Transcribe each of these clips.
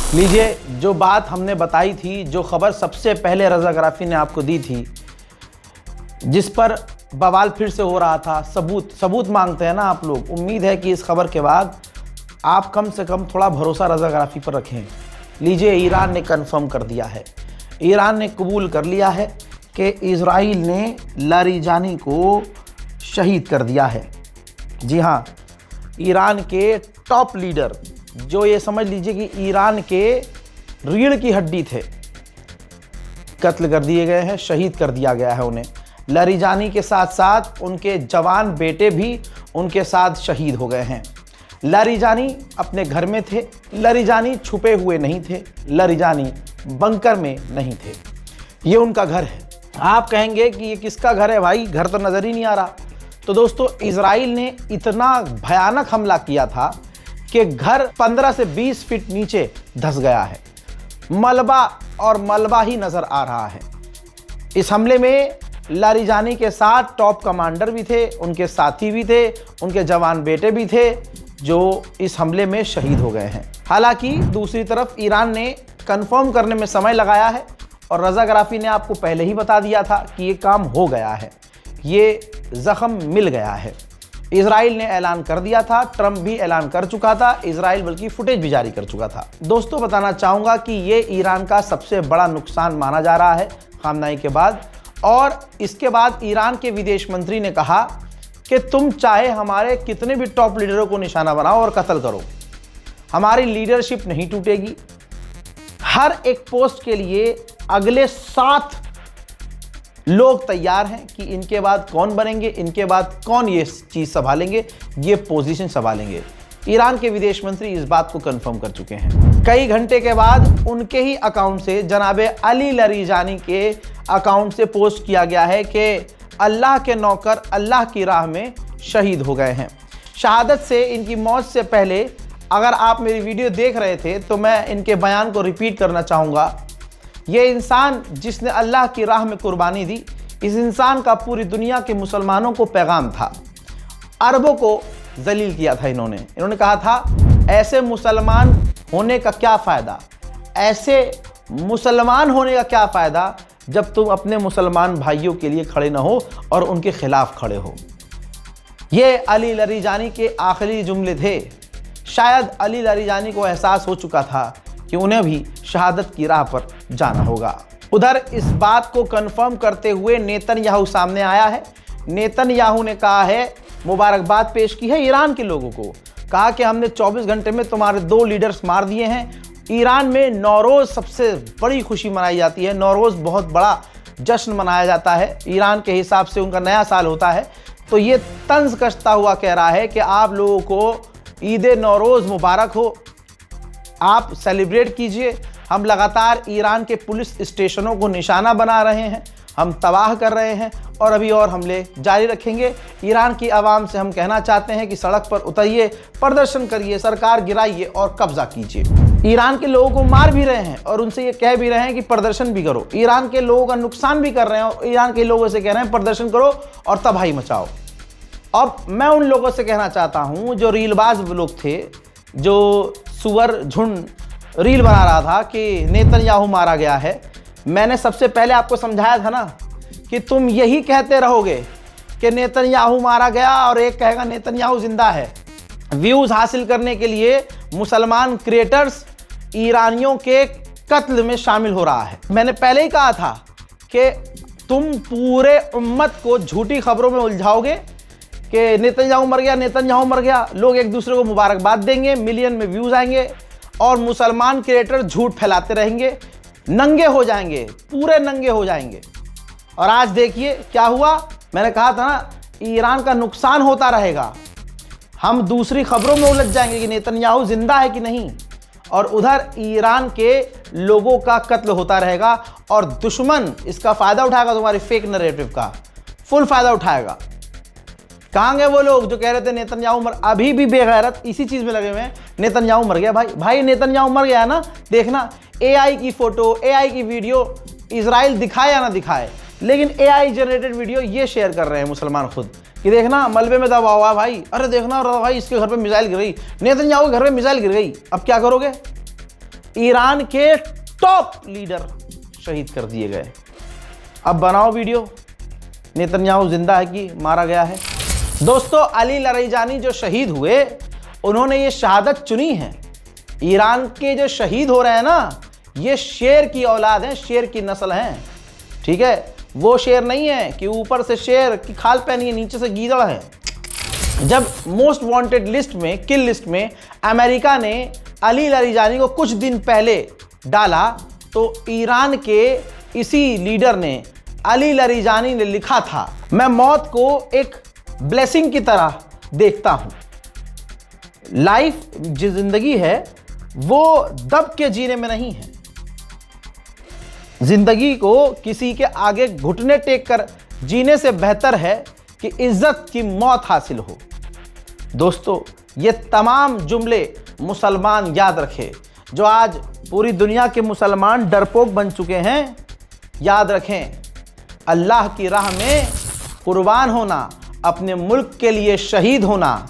लीजिए, जो बात हमने बताई थी, जो खबर सबसे पहले रज़ा गराफी ने आपको दी थी, जिस पर बवाल फिर से हो रहा था, सबूत मांगते हैं ना आप लोग। उम्मीद है कि इस खबर के बाद आप कम से कम थोड़ा भरोसा रज़ा गराफी पर रखें। लीजिए, ईरान ने कंफर्म कर दिया है, ईरान ने कबूल कर लिया है कि इजराइल ने लारिजानी को शहीद कर दिया है। जी हाँ, ईरान के टॉप लीडर, जो ये समझ लीजिए कि ईरान के रीढ़ की हड्डी थे, कत्ल कर दिए गए हैं, शहीद कर दिया गया है उन्हें। लारिजानी के साथ साथ उनके जवान बेटे भी उनके साथ शहीद हो गए हैं। लारिजानी अपने घर में थे, लारिजानी छुपे हुए नहीं थे, लारिजानी बंकर में नहीं थे, ये उनका घर है। आप कहेंगे कि ये किसका घर है भाई, घर तो नज़र ही नहीं आ रहा। तो दोस्तों, इजराइल ने इतना भयानक हमला किया था कि घर 15 से 20 फीट नीचे धंस गया है, मलबा और मलबा ही नज़र आ रहा है। इस हमले में लारिजानी के साथ टॉप कमांडर भी थे, उनके साथी भी थे, उनके जवान बेटे भी थे, जो इस हमले में शहीद हो गए हैं। हालांकि दूसरी तरफ ईरान ने कंफर्म करने में समय लगाया है और रज़ा गराफी ने आपको पहले ही बता दिया था कि ये काम हो गया है, ये ज़ख्म मिल गया है। इजराइल ने ऐलान कर दिया था, ट्रंप भी ऐलान कर चुका था, इजराइल बल्कि फुटेज भी जारी कर चुका था। दोस्तों, बताना चाहूँगा कि ये ईरान का सबसे बड़ा नुकसान माना जा रहा है खामनाई के बाद। और इसके बाद ईरान के विदेश मंत्री ने कहा कि तुम चाहे हमारे कितने भी टॉप लीडरों को निशाना बनाओ और कत्ल करो, हमारी लीडरशिप नहीं टूटेगी। हर एक पोस्ट के लिए अगले 7 लोग तैयार हैं कि इनके बाद कौन बनेंगे, इनके बाद कौन ये चीज़ संभालेंगे, ये पोजीशन संभालेंगे। ईरान के विदेश मंत्री इस बात को कंफर्म कर चुके हैं। कई घंटे के बाद उनके ही अकाउंट से, जनाबे अली लारिजानी के अकाउंट से पोस्ट किया गया है कि अल्लाह के नौकर अल्लाह की राह में शहीद हो गए हैं। शहादत से, इनकी मौत से पहले अगर आप मेरी वीडियो देख रहे थे तो मैं इनके बयान को रिपीट करना चाहूँगा। ये इंसान जिसने अल्लाह की राह में कुर्बानी दी, इस इंसान का पूरी दुनिया के मुसलमानों को पैगाम था। अरबों को जलील किया था इन्होंने कहा था, ऐसे मुसलमान होने का क्या फ़ायदा, ऐसे मुसलमान होने का क्या फ़ायदा जब तुम अपने मुसलमान भाइयों के लिए खड़े ना हो और उनके खिलाफ खड़े हो। ये अली लारिजानी के आखिरी जुमले थे। शायद अली लारिजानी को एहसास हो चुका था कि उन्हें भी शहादत की राह पर जाना होगा। उधर इस बात को कंफर्म करते हुए नेतन्याहू सामने आया है। नेतन्याहू ने कहा है, मुबारकबाद पेश की है ईरान के लोगों को, कहा कि हमने 24 घंटे में तुम्हारे 2 लीडर्स मार दिए हैं। ईरान में नौरोज़ सबसे बड़ी खुशी मनाई जाती है, नौरोज़ बहुत बड़ा जश्न मनाया जाता है, ईरान के हिसाब से उनका नया साल होता है। तो ये तंज कसता हुआ कह रहा है कि आप लोगों को ईद नौरोज़ मुबारक हो, आप सेलिब्रेट कीजिए। हम लगातार ईरान के पुलिस स्टेशनों को निशाना बना रहे हैं, हम तबाह कर रहे हैं और अभी और हमले जारी रखेंगे। ईरान की आवाम से हम कहना चाहते हैं कि सड़क पर उतरिए, प्रदर्शन करिए, सरकार गिराइए और कब्जा कीजिए। ईरान के लोगों को मार भी रहे हैं और उनसे ये कह भी रहे हैं कि प्रदर्शन भी करो। ईरान के लोगों का नुकसान भी कर रहे हैं और ईरान के लोगों से कह रहे हैं प्रदर्शन करो और तबाही मचाओ। अब मैं उन लोगों से कहना चाहता हूँ जो रीलबाज लोग थे, जो सुअर झुंड रील बना रहा था कि नेतन्याहू मारा गया है। मैंने सबसे पहले आपको समझाया था ना कि तुम यही कहते रहोगे कि नेतन्याहू मारा गया और एक कहेगा नेतन्याहू जिंदा है। व्यूज़ हासिल करने के लिए मुसलमान क्रिएटर्स ईरानियों के कत्ल में शामिल हो रहा है। मैंने पहले ही कहा था कि तुम पूरे उम्मत को झूठी खबरों में उलझाओगे कि नेतन्याहू मर गया, नेतन्याहू मर गया। लोग एक दूसरे को मुबारकबाद देंगे, मिलियन में व्यूज़ आएंगे और मुसलमान क्रिएटर झूठ फैलाते रहेंगे, नंगे हो जाएंगे, पूरे नंगे हो जाएंगे। और आज देखिए क्या हुआ। मैंने कहा था ना, ईरान का नुकसान होता रहेगा, हम दूसरी खबरों में उलझ जाएंगे कि नेतन्याहू जिंदा है कि नहीं, और उधर ईरान के लोगों का कत्ल होता रहेगा और दुश्मन इसका फ़ायदा उठाएगा, तुम्हारे फेक नैरेटिव का फुल फ़ायदा उठाएगा। कहाँ गए वो लोग जो कह रहे थे नेतन्याहू मर, अभी भी बेगैरत इसी चीज़ में लगे हुए हैं, नेतन्याहू मर गया। भाई नेतन्याहू मर गया है ना, देखना AI की फ़ोटो, AI की वीडियो इजराइल दिखाए या ना दिखाए, लेकिन AI जनरेटेड वीडियो ये शेयर कर रहे हैं मुसलमान खुद कि देखना मलबे में दबा हुआ है भाई, अरे देखना भाई इसके घर पे मिसाइल गिर गई, नेतन्याहू के घर पे मिसाइल गिर गई, अब क्या करोगे? ईरान के टॉप लीडर शहीद कर दिए गए। अब बनाओ वीडियो, नेतन्याहू जिंदा है कि मारा गया है। दोस्तों, अली लरैजानी जो शहीद हुए, उन्होंने ये शहादत चुनी है। ईरान के जो शहीद हो रहे हैं ना, ये शेर की औलाद हैं, शेर की नस्ल हैं, ठीक है। वो शेर नहीं है कि ऊपर से शेर की खाल पहनी है, नीचे से गीदड़ है। जब मोस्ट वांटेड लिस्ट में, किल लिस्ट में अमेरिका ने अली लरैजानी को कुछ दिन पहले डाला, तो ईरान के इसी लीडर ने, अली लरैजानी ने लिखा था, मैं मौत को एक ब्लेसिंग की तरह देखता हूं। लाइफ जो जिंदगी है वो दब के जीने में नहीं है। जिंदगी को किसी के आगे घुटने टेक कर जीने से बेहतर है कि इज्जत की मौत हासिल हो। दोस्तों, ये तमाम जुमले मुसलमान याद रखें। जो आज पूरी दुनिया के मुसलमान डरपोक बन चुके हैं, याद रखें, अल्लाह की राह में कुर्बान होना, अपने मुल्क के लिए शहीद होना,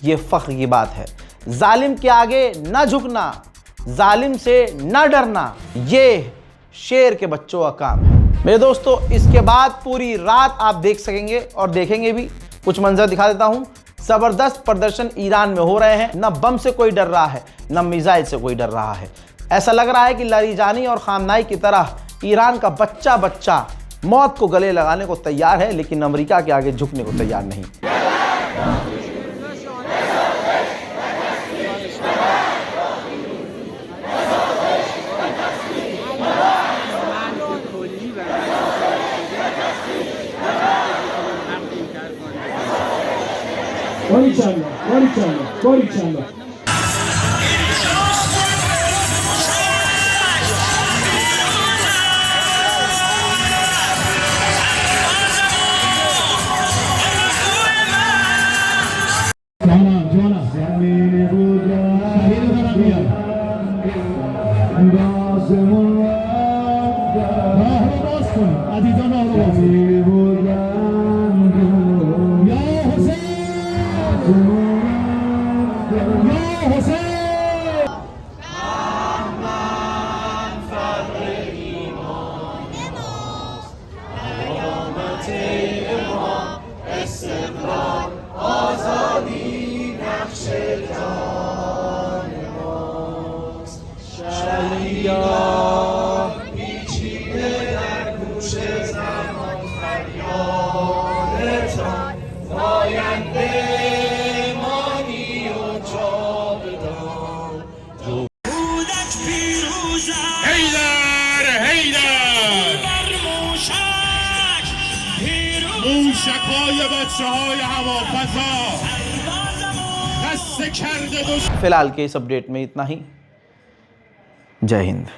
ये फ़ख्र की बात है। जालिम के आगे ना झुकना, जालिम से ना डरना, ये शेर के बच्चों का काम है। मेरे दोस्तों, इसके बाद पूरी रात आप देख सकेंगे और देखेंगे भी। कुछ मंजर दिखा देता हूं। ज़बरदस्त प्रदर्शन ईरान में हो रहे हैं। न बम से कोई डर रहा है, न मिसाइल से कोई डर रहा है। ऐसा लग रहा है कि लरैजानी और खामनाई की तरह ईरान का बच्चा बच्चा मौत को गले लगाने को तैयार है, लेकिन अमेरिका के आगे झुकने को तैयार नहीं। फिलहाल के इस अपडेट में इतना ही। जय हिंद।